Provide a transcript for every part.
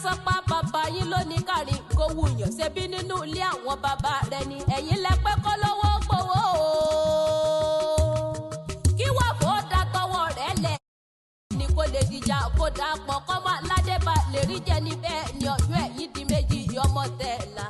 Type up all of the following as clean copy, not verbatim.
sọpá bàbá yín lóní kárí kó wùyàn ṣebí nínú ilé àwọn bàbá rẹ ni ẹ̀yin lẹ́pẹ́ kọ́ lówó gbowó kí wọ́n fò dá tọwọ́ rẹ̀ lẹ̀ ní kó lè dìjà kó dà pọ̀ kọ́ máa ládébà lè rí jẹ níbẹ̀ ní ọdún ẹ̀yìn di méjì ọmọ tẹ̀la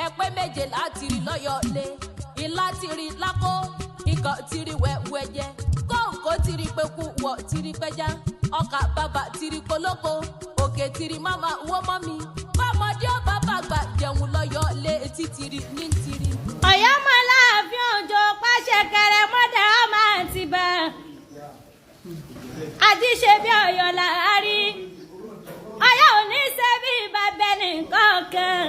ẹ̀pẹ́ méje láti rí lọ́yọ̀ọ́lé ìlà ti rí lákó ikọ̀ ti rí wẹ̀wẹ̀ jẹ kóńkó ti rí pẹ́kú wọ̀ ti rí pẹ́já ọkà bàbà ti rí kolóko òkè ti rí máma wọ́ mọ́ mi bọ́mọdé ọba bàgbà jẹun lọ́yọ̀ọ́lé etí ti rí ní ti rí. Ọ̀yọ́ mọ Aláàfin òjò pàṣẹ kẹrẹ mọ́dà ọmọ àti bá àti ṣe bí Ọ̀yọ́ láàárí Ọ̀yọ́ ò ní ṣe bí bàbá nìkan kan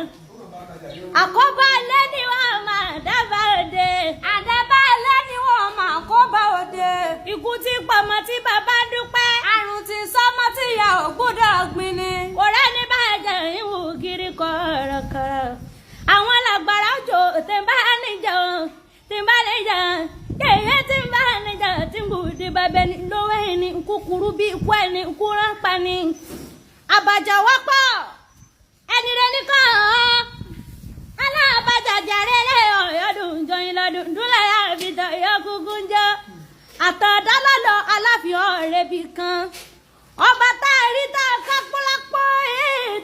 àkóbá lẹ́ni wọn máa dábàá òde àdábà lẹ́ni wọn máa kóbá òde ikú tí pọmọ tí bàbá dúpẹ́ àrùn tí sọmọ tí ìyá ò gbọ́dọ̀ gbin ni kò rẹ́ni bàjẹ́ ìwù kiri kọ̀rọ̀kọ̀rọ̀ àwọn làgbàrá òjò tí ń bá níjà tí ń bá níjà kéèyàn tí ń bá níjà tí ń gbùdì bàbá ẹni lówó ẹni kúkúrú bí ikú ẹni kú ránpa ni àbàjá wọ́pọ̀ ẹni rẹ nìkan alábàjáde rere ọ̀yọ́dún jọyìn lọ́dún dúnlẹ̀ àbíjọ ìyọ́kùnkùn jọ àtọ̀dálọ́lọ́ Aláàfin ọ̀rẹ́ bì kan ọba tá a rí tá a ká pọ́lápọ́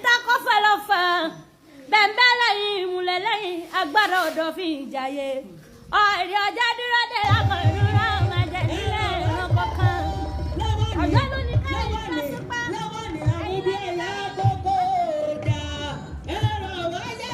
tá a kọ́ fẹ́lọ́fẹ́ bẹ́ẹ̀ lẹ́yìn ìmùlẹ̀ lẹ́yìn agbára ọ̀dọ́fin ìjàyè ọ̀rẹ́ ọjà dúró dé lákọ̀ọ́dún náà máa jẹ nílẹ̀ ẹ̀rọ kọ̀ọ̀kan ọ̀jọ́ ló ní káyọ̀ tó ti pa ẹ̀yìn ẹ̀yà gbogbo ọjà ẹ̀rọ wáyé.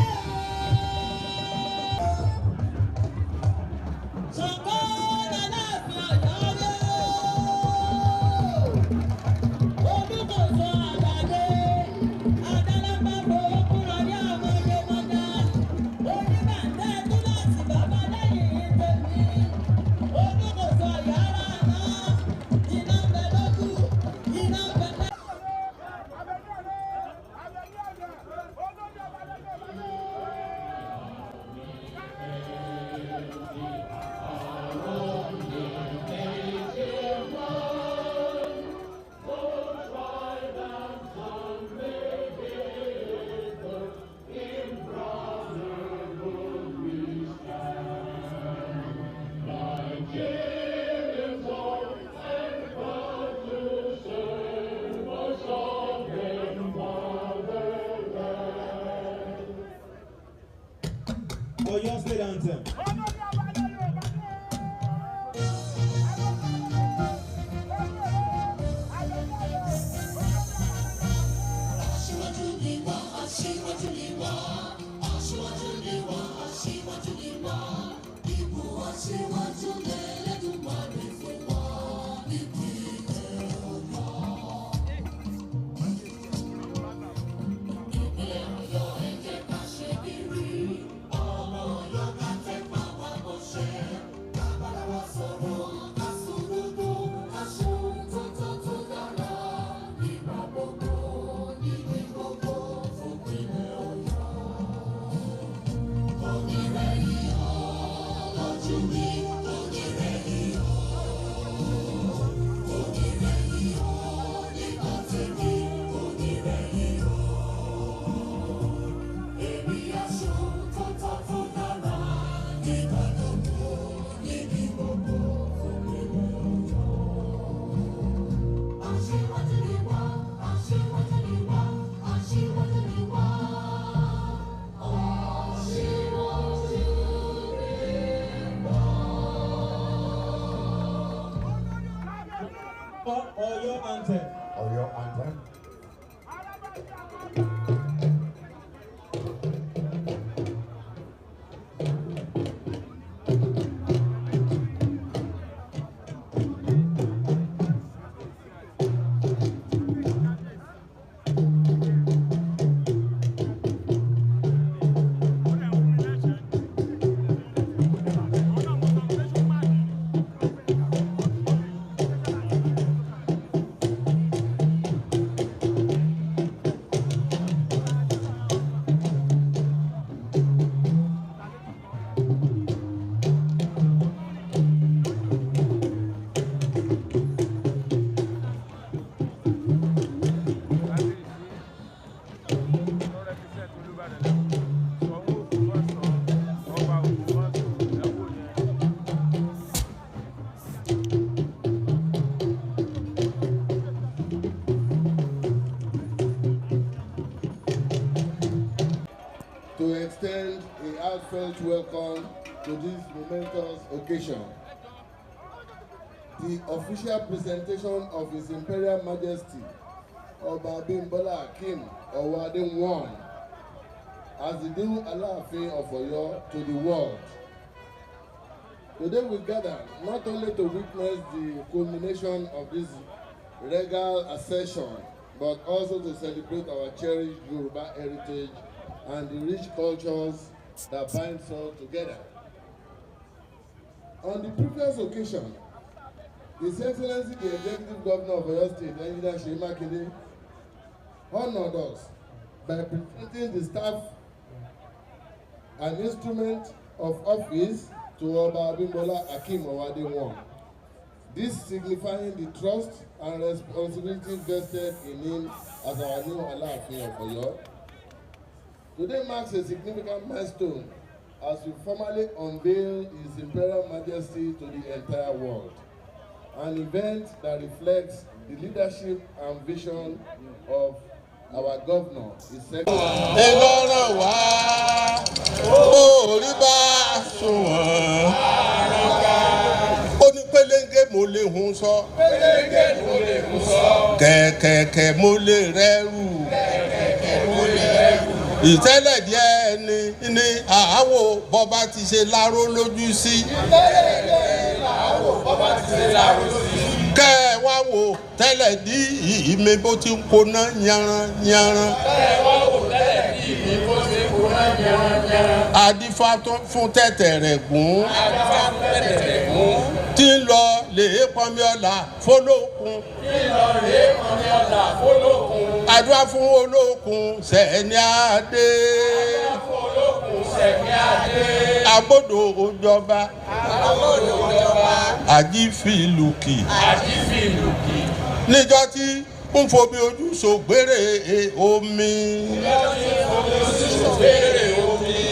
Oyo State Anthem. Oyo Anthem. Oyo Anthem. heartfelt welcome to this momentous occasion. The official presentation of His Imperial Majesty Oba Abimbola Akeem Owoade I as the new Alaafin of Oyo to the world. Today we gather not only to witness the culmination of this regal accession, but also to celebrate our cherished Yoruba heritage and the rich cultures that bind us all together. On the previous occasion, His Excellency the Executive Governor of Oyo State, Mínísítà Seyi Makinde, honored us by presenting the staff an instrument of office to Oba Abimbola Akeem Owoade I. This signifying the trust and responsibility vested in him as our new Alaafin of Oyo. Today marks a significant milestone as we formally unveil His Imperial Majesty to the entire world. An event that reflects the leadership and vision of our governor, His Excellency. Ìtẹ́lẹ̀ díẹ̀ ni àáwò bọ́ba ti ṣe láró lójú sí. Kẹ́ ẹ wá wò tẹ́lẹ̀ dí ìmí bó ti ń koná yanran. Adífá fún tẹ̀tẹ̀ rẹ̀ gùn. Tí ń lọ lè pọnmi ọ̀la fólókun. Àdúrà fún olókun Sẹ̀ní Adé. Agbódò òjọba. Àjífìlùkì. Níjọ́ tí ń fomi ojú sògbére omi.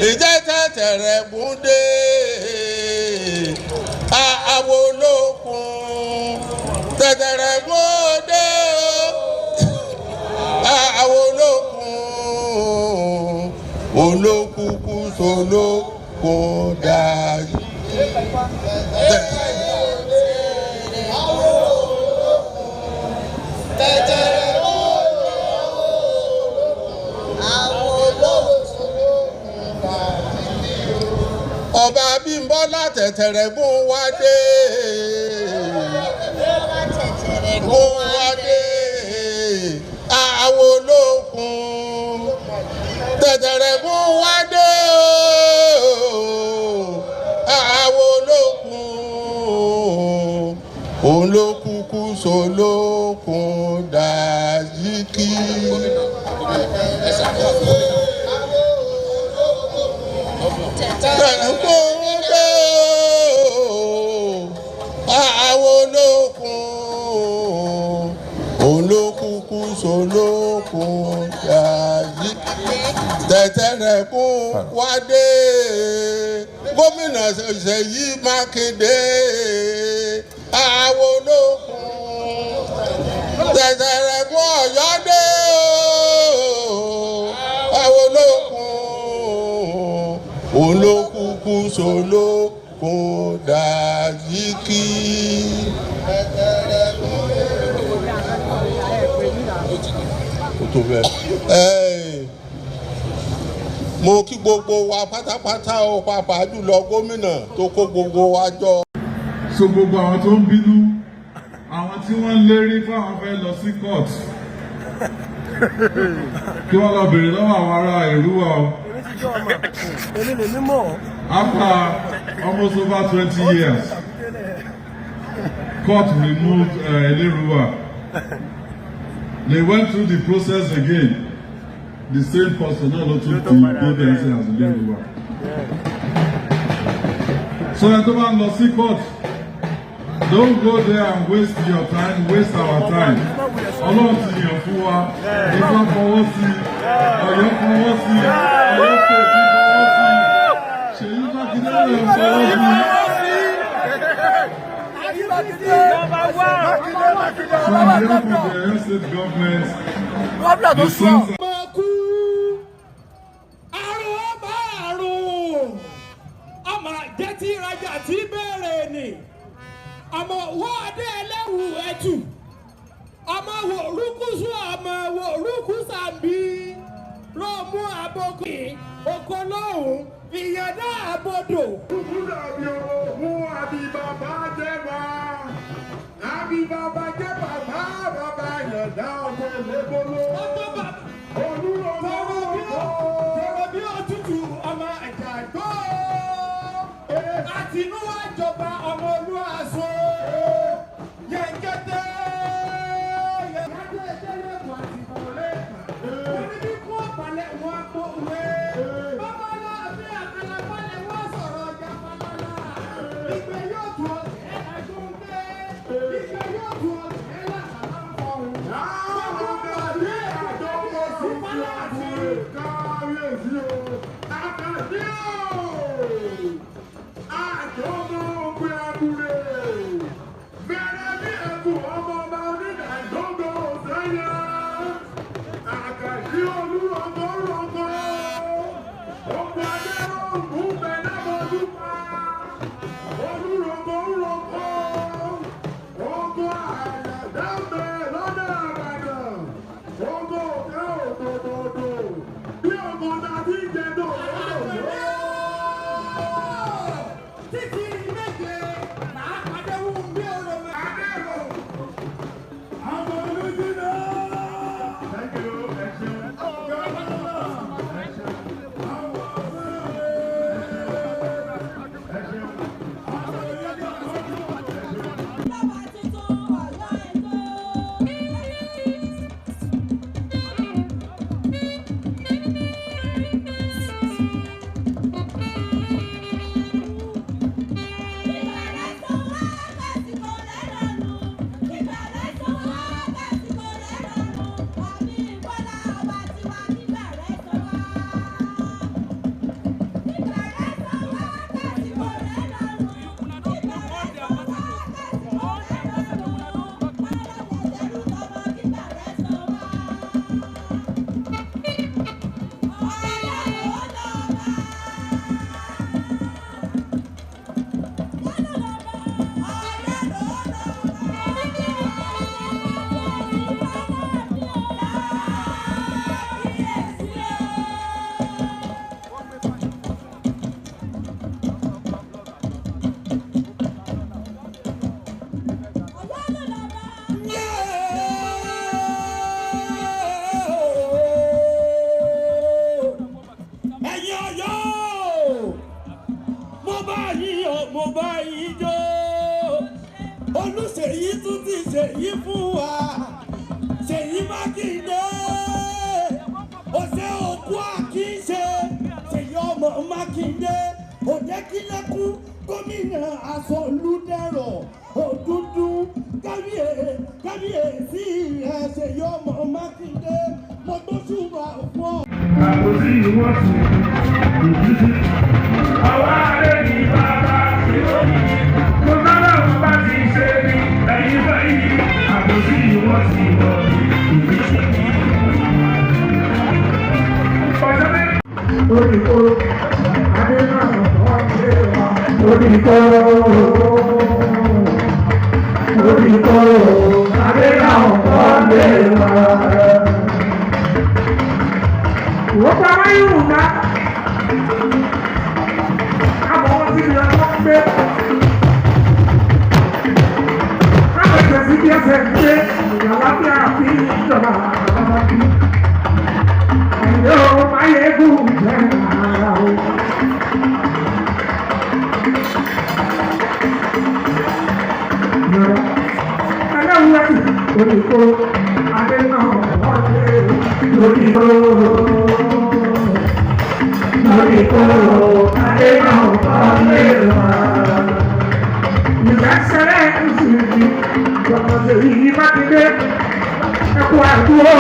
Ìjẹ́ tẹ̀tẹ̀ rẹ̀ gùn dé. Àwọn olókun tẹ̀tẹ̀ rẹ̀ gùn dé. Àwọn olókùnkù sólókun dájú. Ọba Abimbola tẹ̀tẹ̀rẹ̀ gún wá dé. Àwọn olókun tẹ̀tẹ̀rẹ̀ gún wá dé. Àwọn olókùnkù sólókun dájíkì. Olókùnkù sólókun dájí tẹ̀tẹ̀rẹ̀ kún wá dé. Gomina Seyi Makinde àwọn olókun tẹ̀tẹ̀rẹ̀ kún Ọ̀yọ́ dé. Àwọn olókùnkù sólókun dájíkì. Mo kí gbogbo wa pátápátá o, pàápàá jùlọ gómìnà tó kó gbogbo wa jọ. So gbogbo àwọn tó ń bínú, àwọn tí wọ́n ń lérí fáwọn fẹ́ lọ sí court, kí wọ́n lọ bèrè lọ́wọ́ àwọn ará Èrúwà o. After almost over 20 years, court removed Èrúwà. They went through the process again. The same person no took the evidence as Èrúwà. So ẹ tó bá ń lọ sí court, don't go there and waste your time, waste our time. Ọlọ́run ti yàn fún wa, Ifá fọwọ́ sí, Ọ̀yọ́ fọwọ́ sí, Ọ̀yọ́ State fọwọ́ sí, Seyi Makinde fọwọ́ sí. So on behalf of the Oyo State government, the sons ọmọ wo adé ẹlẹ́wù ẹ̀tù ọmọ wo rúkúsù ọmọ wo rúkúsàbí lóòmù àbókè okòlóhùn ìyànà àbòdò. kúkú dàbí òun àbí bàbá jẹ́ bá àbí bàbá jẹ́ bàbá bàbá yọ̀dá ọmọ ìlébóló. Tọrọ bí òtútù ọmọ ẹ̀jà gbọ́. Àtinúwá jọba ọmọ olúwaṣọ. Yẹ̀ǹkẹ́tẹ́. Yẹ̀ǹkẹ́tẹ́ ìṣẹ́lẹ̀ wà sí ìbọ̀lẹ̀. Wọ́n ní bí kú ọ̀pàlẹ̀ wọn kó wé. Bábálá àbí àkàlà balẹ̀ wọ́n sọ̀rọ̀ ọjà bábálá. Ìgbẹ́ yóò tún ọ̀sẹ̀ ẹ̀dúndé. Ìgbẹ́ yóò tún ọ̀sẹ̀ làkàlà ń fọ̀rùn. Olúṣèyí tún ti ṣèyí fún wa Seyi Makinde ọ̀sẹ̀ òkú àkíńṣe Seyi ọmọ Makinde òdekílẹ̀kùn gómìnà Aṣọ̀lúdẹ̀rọ̀ òdúdú kábíyèsí rẹ̀ Seyi ọmọ Makinde mo tó ṣùgbọ́n fún ọ. àkòsí ìwọ́n sí ìdíjí àwọn ààrẹ ní bàbá tí ó yí mo sábà wọn bá ti ṣe ní ẹ̀yìn báyìí àkòsí ìwọ́n sí ìwọ́n ìdíjí. Oníkóró Adénáà ọ̀gbẹ́ wa. Oníkóró Adénáà ọ̀gbẹ́ wa. Wọ́n pa wáyé wù ná. Àbọ̀ wọn ti di ọjọ́ pé. Káwọn ẹ̀jẹ̀ sí bí ẹsẹ̀ ń gbé Àlàáfíà fi ìjọba àbábí. Ẹ̀yọ́ Máyégún jẹ́ ara o. Ẹlẹ́wùú ẹ̀sìn Oníkóró Adénáà ọ̀gbẹ́ Oníkóró Adénáà ọ̀gbẹ́ wa. Ìgbésẹ̀lẹ̀ ìsìn Gomina Seyi Makinde ẹ̀kú àdúró.